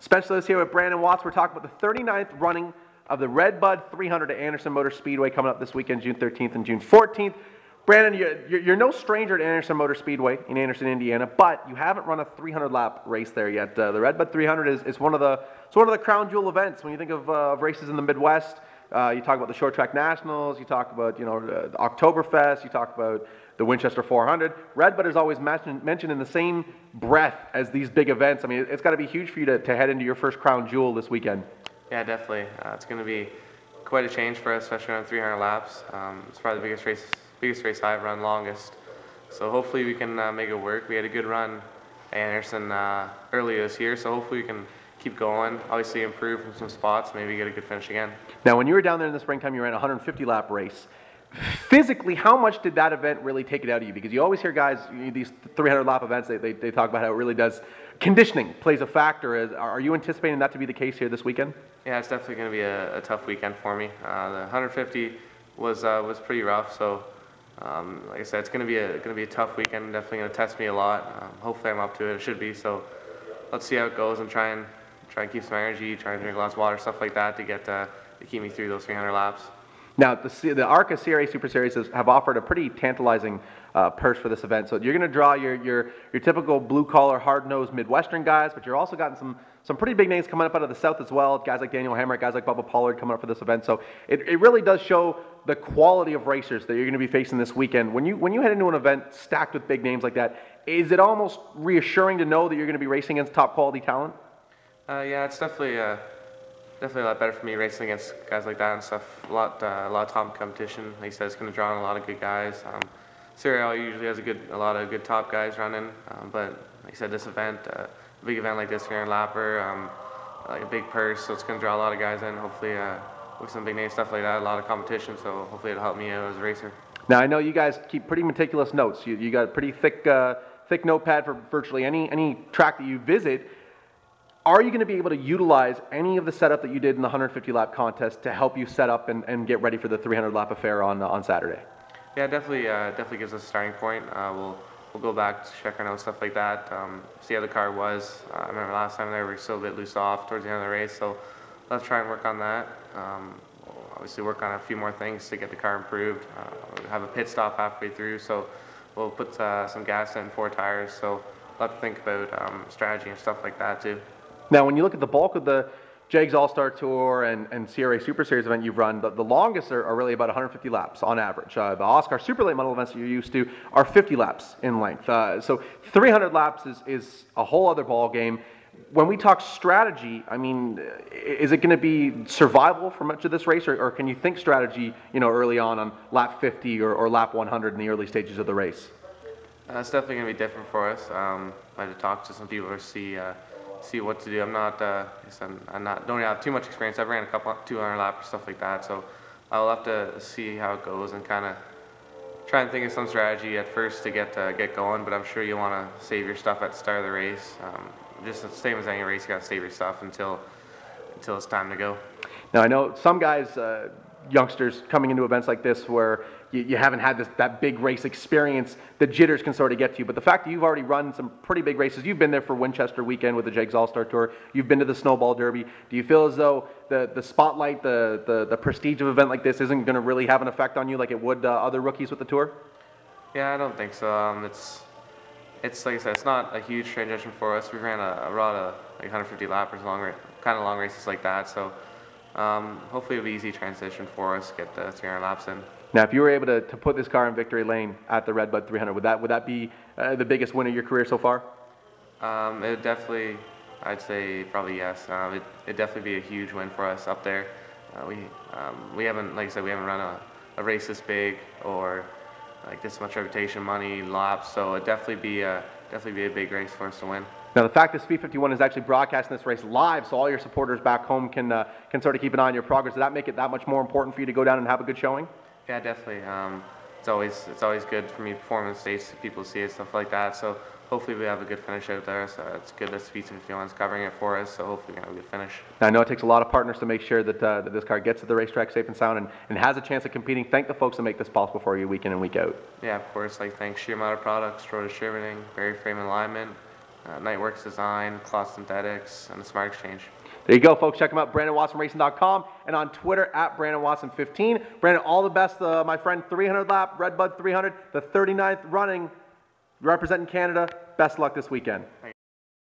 Specialist here with Brandon Watts. We're talking about the 39th running of the Redbud 300 at Anderson Motor Speedway coming up this weekend, June 13th and June 14th. Brandon, you're no stranger to Anderson Motor Speedway in Anderson, Indiana, but you haven't run a 300-lap race there yet. The Redbud 300 is one of the crown jewel events when you think of races in the Midwest. You talk about the Short Track Nationals, you talk about the Oktoberfest, you talk about the Winchester 400. Redbud is always mentioned in the same breath as these big events. I mean, it's got to be huge for you to head into your first crown jewel this weekend. Yeah, definitely. It's going to be quite a change for us, especially on 300 laps. It's probably the biggest race I've run, longest. So hopefully we can make it work. We had a good run at Anderson earlier this year, so hopefully we can keep going, obviously improve from some spots, maybe get a good finish again. Now, when you were down there in the springtime, you ran a 150-lap race. Physically, how much did that event really take it out of you? Because you always hear guys, these 300-lap events, they talk about how it really does, conditioning plays a factor. Are you anticipating that to be the case here this weekend? Yeah, it's definitely going to be a tough weekend for me. The 150 was pretty rough, so like I said, it's going to be a tough weekend. Definitely going to test me a lot. Hopefully, I'm up to it. It should be. So let's see how it goes and try and keep some energy, try and drink lots of water, stuff like that to keep me through those 300 laps. Now, the ARCA CRA Super Series have offered a pretty tantalizing purse for this event. So you're going to draw your typical blue-collar, hard-nosed Midwestern guys, but you're also gotten some pretty big names coming up out of the South as well. Guys like Daniel Hamrick, guys like Bubba Pollard coming up for this event. So it really does show the quality of racers that you're going to be facing this weekend. When you head into an event stacked with big names like that, is it almost reassuring to know that you're going to be racing against top-quality talent? Yeah, it's definitely a lot better for me racing against guys like that and stuff. A lot of top competition. Like you said, it's going to draw in a lot of good guys. CRA usually has a lot of good top guys running, but like I said, this event, a big event like this here in Lapper, like a big purse, so it's going to draw a lot of guys in. Hopefully, with some big name stuff like that, a lot of competition. So hopefully, it'll help me out as a racer. Now, I know you guys keep pretty meticulous notes. You got a pretty thick notepad for virtually any track that you visit. Are you going to be able to utilize any of the setup that you did in the 150-lap contest to help you set up and get ready for the 300-lap affair on Saturday? Yeah, definitely gives us a starting point. We'll go back to check our notes, stuff like that, see how the car was. I remember last time they were still a bit loose off towards the end of the race, so let's try and work on that. We'll obviously work on a few more things to get the car improved. We'll have a pit stop halfway through, so we'll put some gas in 4 tires, so we'll have to think about strategy and stuff like that too. Now, when you look at the bulk of the JEGS All-Star Tour and CRA Super Series event you've run, the longest are really about 150 laps on average. The OSCAAR Super Late Model events that you're used to are 50 laps in length. So 300 laps is a whole other ball game. When we talk strategy, I mean, is it going to be survival for much of this race, or can you think strategy, early on lap 50 or lap 100 in the early stages of the race? It's definitely going to be different for us. I had to talk to some people to see what to do. I'm not don't have too much experience. I've ran a couple 200 laps or stuff like that, so I'll have to see how it goes and kind of try and think of some strategy at first to get going. But I'm sure you want to save your stuff at the start of the race. Just the same as any race, you got to save your stuff until it's time to go. Now, I know some guys, youngsters coming into events like this where you haven't had that big race experience, the jitters can sort of get to you. But the fact that you've already run some pretty big races, you've been there for Winchester weekend with the JEGS All-Star Tour, you've been to the Snowball Derby. Do you feel as though the spotlight, the prestige of an event like this isn't going to really have an effect on you like it would other rookies with the Tour? Yeah, I don't think so. It's like I said, it's not a huge transition for us. We ran a lot of like 150 lappers, kind of long races like that. So hopefully it'll be easy transition for us, get the 300 laps in. Now, if you were able to put this car in victory lane at the Redbud 300, would that be the biggest win of your career so far? It would definitely, I'd say probably yes. It'd definitely be a huge win for us up there. We haven't, like I said, we haven't run a race this big or like this much reputation, money, laps. So it'd definitely be a big race for us to win. Now, the fact that Speed 51 is actually broadcasting this race live, so all your supporters back home can sort of keep an eye on your progress. Does that make it that much more important for you to go down and have a good showing? Yeah, definitely. It's always good for me performing in the States, people see it, stuff like that. So hopefully we have a good finish out there. So it's good that Speed 51 is covering it for us. So hopefully we have a good finish. Now, I know it takes a lot of partners to make sure that this car gets to the racetrack safe and sound and has a chance of competing. Thank the folks that make this possible for you week in and week out. Yeah, of course. Like thanks Sheer Motor Products, Stroh Distributing, Barry Frame and Alignment, Nightworks Design, Cloth Synthetics, and the Smart Exchange. There you go, folks. Check him out, BrandonWatsonRacing.com, and on Twitter at BrandonWatson15. Brandon, all the best, my friend. 300 lap, Redbud 300, the 39th running, representing Canada. Best luck this weekend.